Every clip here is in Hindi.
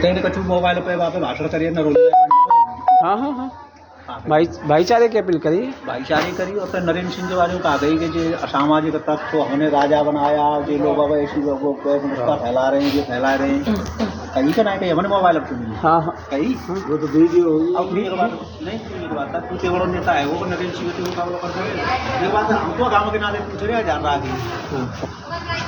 तेरे कछु मोबाइल पे वहाँ पे भाषण करिए नरोली। हाँ हाँ हाँ भाईचारे की अपील करी, भाईचारे करी। और फिर नरेंद्र सिंह के बारे में कहा गई कि जो असामाजिक तत्व हमने राजा बनाया, जो लोग अब ऐसी लोगों को फैला रहे हैं, ये फैला रहे हैं कहीं का ना कहीं हमने मोबाइल अब सुनी। हाँ हाँ कहीं वो तो वीडियो अब वीडियो बात नहीं सुनी बात तू के बड़ा नेता है वो नरेंद्र सिंह के मुकाबला कर रहे। ये बात हमको गाँव के नाते पूछ रहे जान रहा कि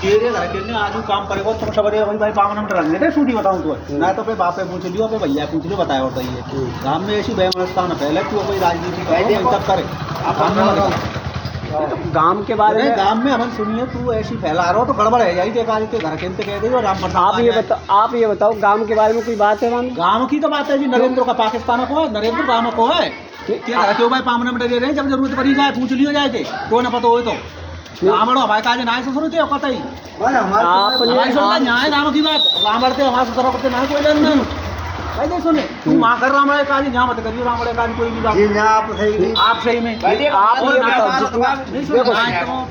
तेरे घर के आज काम करेगा तुम सबरे भाई पावन हम डरेंगे थे सूटी बताऊँ तो ना तो पे बाप पे पूछ लियो पे भैया पूछ लियो बताया होता है गाँव में ऐसी व्यवस्था न पहले क्यों कोई राजनीति तब करे गांव के बारे में। गांव में हमने सुनिए तू ऐसी फैला रहा हो तो गड़बड़ है यही देखा के घर के कह दे राम प्रसाद। आप ये बताओ गांव के बारे में कोई बात है? गांव की तो बात है जी, नरेंद्र का पाकिस्तान को है, नरेंद्र गांव को है क्यों भाई पामन में डरे रहे जब जरूरत पड़ी जाए पूछ लियो जाए थे कोई ना पता हो तो रामड़ हमारे काज ना से सुनते हो कतई हमारे न्याय गांव की बात रामड़ थे हमारे तरफ करते ना कोई लेन नहीं भाई देख सुने तू मां कर रामड़ काज यहाँ मत करियो रामड़ काज कोई भी बात आप सही में आप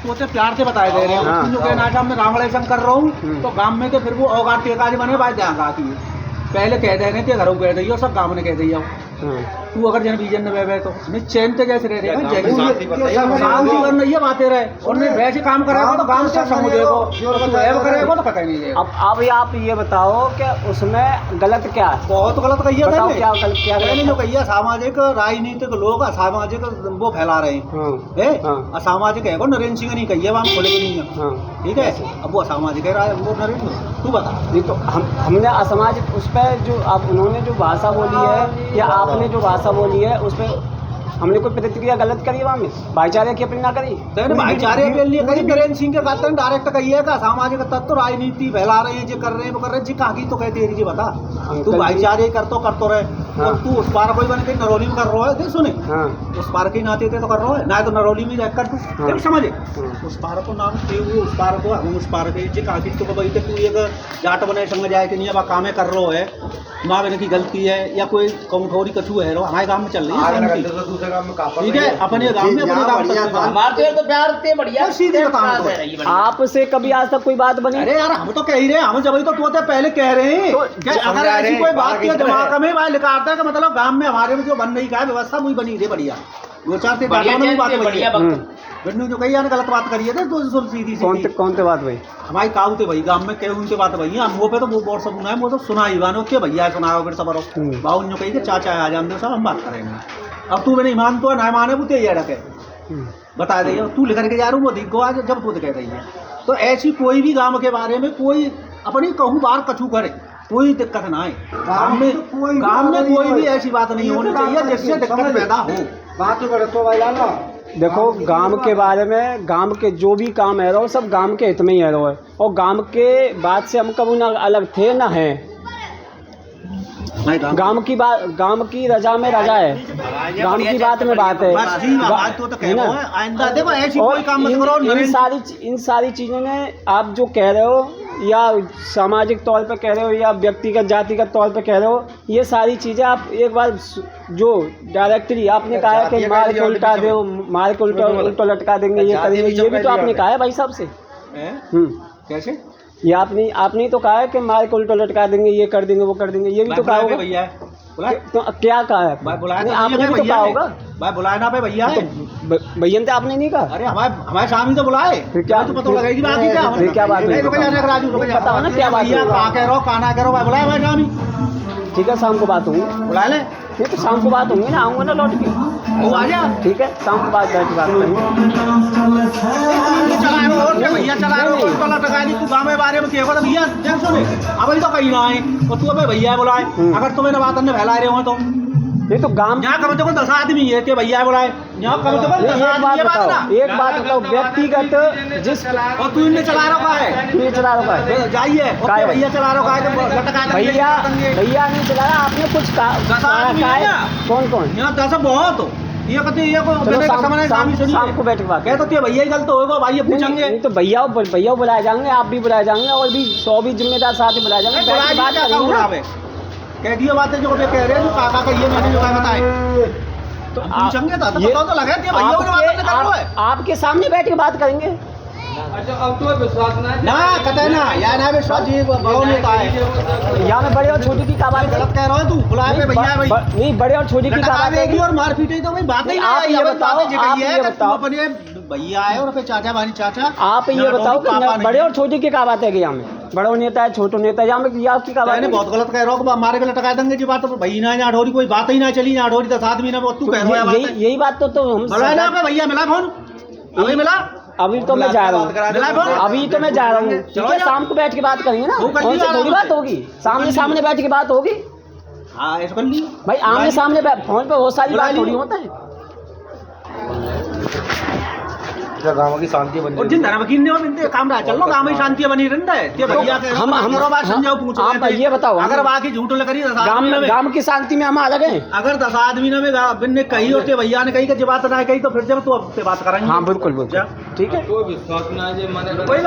पोते प्यार से बताए दे रहे हो जो कहना था मैं रामड़ ऐसा कर रहा हूँ तो गांव में तो फिर वो औगार टेकाज बने भाई ध्यान आती है पहले कह दे रहे थे घरों कह रही हो सब गाँव ने कह दी तू अगर जन बीजन में बह तो नहीं चैन तो जैसे रह रहेगा शांति करना ये बातें रहे और नहीं वैसे काम करेगा तो गांव से समझेगा करेगा तो पता ही नहीं जाएगा। अब आप ये बताओ कि उसमें गलत क्या है? बहुत गलत कहिए क्या जो कहिए सामाजिक राजनीतिक लोग असामाजिक वो फैला रहे हैं असामाजिक है वो नरेंद्र सिंह नहीं कहिए हम खोले नहीं है ठीक है। अब वो असामाजिक है वो नरेंद्र तू बता नहीं तो हमने असामाजिक उस पर जो आप उन्होंने जो भाषा बोली है या आपने जो भाषा बोली है उस पर हमने कोई प्रतिक्रिया गलत करी वहाँ में भाईचारे की अपील ना करी तो भाईचारे की अपील करी नरेंद्र सिंह के कहते हैं डायरेक्ट कहिए का सामाजिक तत्व राजनीति फैला रहे हैं जो कर रहे हैं वो कर रहे हैं जी कहाँ की तो कहते जी बता तू भाईचारे करतो रहे और तू उस पार कोई बन के नरौली में कर रहा है देख सुने उस पार के नाते थे तो कर रहा है ना तो नरौली में रह कर तू समझे उस पार को नाम उस पार को हम उस पार के जी कहाँ की तो भाई तू एक जाट बने संग जाए कि नहीं अब कामें कर रहा है माँ बहन की गलती है या कोई कमठौरी कछू है हमारे गाँव में चल रही है ठीक है अपने गाँव में तो प्यार बढ़िया सीधे आपसे कभी आज तक कोई बात बनी? अरे यार हम तो कह ही रहे हम जब तो पहले कह रहे हैं अगर ऐसी कोई बात की दिमाग में भाई लिखाता है कि मतलब गाँव में हमारे में जो बन रही का व्यवस्था वही बनी रही बढ़िया दो चार से बात जो कही ना गलत बात करिए तो सीधी कौन से बात भाई हमारी काऊ थे भाई गाँव में कहे उनसे बात भाई हम वो पे तो वो बहुत सब सुना है वो तो सुना ही बानो के भैया सुनाओ फिर सब बाबू ने कही कि चाचा आ जाते सब हम बात करेंगे। अब तू मैंने ईमान तो ना माने बुते ये रखे बता दे तू लेकर के जा रहा हूँ वो दिख गो आज जब तू कह रही है तो ऐसी कोई भी गाँव के बारे में कोई अपनी कहूँ बार कछू करे कोई दिक्कत ना है गाँव में कोई भी ऐसी बात नहीं होनी चाहिए जिससे दिक्कत पैदा हो बात तो भाई देखो गांव के बारे में गांव के जो भी काम है रहो सब गांव के हित में ही है रहो और गांव के बात से हम कभी ना अलग थे ना है गांव की बात गांव की रजा में रजा है गांव की बात में बात है इन सारी चीज़ों में आप जो कह रहे हो या सामाजिक तौर पर कह रहे हो या व्यक्तिगत जातिगत तौर पर कह रहे हो ये सारी चीज़ें आप एक बार जो डायरेक्टली आपने कहा है कि मार के उल्टा दो मार के उल्टा लटका देंगे ये करेंगे ये भी तो आपने कहा है भाई साहब से कैसे ये आपने तो कहा है कि मार के उल्टा लटका देंगे ये कर देंगे वो कर देंगे ये भी तो कहा होगा भैया तो क्या कहा है भाई बुलाया आपने भी तो कहा होगा भाई बुलाया ना भैया तो भैया ने आपने नहीं कहा। अरे हमारे शामी तो बुलाए क्या तो पता लगेगी बात ही क्या बात है राजू बताओ ना क्या बात है कहाँ कह रहा हो कहाँ ना कह रहा हो भाई बुलाया हमारे शामी ठीक है शाम को बात होंगी बुला ले नहीं तो शाम को बात होंगी ना आऊँगा ना लौट के वो आ जा ठीक है शाम को बात बैठ बात भैया चला तू गाँव के बारे में क्या भैया सुने अब तो कहीं ना आए और तू अबे भैया बुलाए अगर तुम्हें बात अन्य फैला रहे हो तो नहीं तो गांव यहाँ कम से कम 10 आदमी है कि भैया बुलाए यहाँ कम से कम एक बात बताओ व्यक्तिगत जिस और तू इन्हें चला रहा है तू चला रहा है जाइए भैया चला रहा है भैया नहीं चला रहा आपने कुछ कहा कौन यहाँ 10 बहुत ये कहते ये को शाम को बैठ के बात कहते तो भैया ही गलत होगा भाई पूछेंगे नहीं तो भैया बुलाए जाएंगे आप भी बुलाए जाएंगे और भी 100 भी जिम्मेदार साथ ही बुलाए जाएंगे कह दिए बातें जो कह रहे हैं काका का ये मैंने जो बताए तो पूछेंगे तो लगे कि भैया आपके सामने बैठ के बात करेंगे अच्छा अब तो विश्वास ना कतई ना या ना विश्वास जी बड़ो नेता है। यहाँ में बड़े और छोटे की क्या बात है? गलत कह रहा है तू, बुलाए पे भैया भाई नहीं, बड़े और छोटे की क्या बात है? और मार पीटे तो भाई बात नहीं, नहीं। आप ये बताओ, आप ये बताओ, अपने भैया है और फिर चाचा भाई चाचा, आप ये बताओ कि बड़े और छोटे की क्या बात है? यहाँ में बड़ो नेता है, छोटो नेता है, यहाँ में यहाँ की क्या बात है? बहुत गलत कह रहा हूँ, मारे पे लटका देंगे जी बात। तो भाई ना यहाँ ढोरी कोई बात ही ना चली, यहाँ ढोरी 10 आदमी ना तू कह रहा है। यही बात तो हम ना पे भैया मिला फोन, अभी मिला, अभी तो मैं जा रहा हूँ, अभी तो मैं जा रहा हूँ। ठीक है, शाम को बैठ के बात करेंगे ना, कौन सी थोड़ी बात होगी, सामने सामने बैठ के बात होगी। हाँ ऐसा कर ली भाई, आमने सामने फोन पे बहुत सारी बात थोड़ी होता है। गाँव की शांति बनी और जिन धर्म की ने बिनते काम रहा चल लो गांव में शांति बनी रहता है। ते भैया के हम बात समझाओ, पूछो आप ये बताओ, अगर बाकी झूठ लगी गांव की शांति में हम अलग हैं। अगर 10 आदमी ने बिन ने कही और ते भैया ने कही कि जब बात ना कही तो फिर जब तू अब बात करेंगे। हाँ बिल्कुल बिल्कुल, ठीक है। कोई विश्वास ना है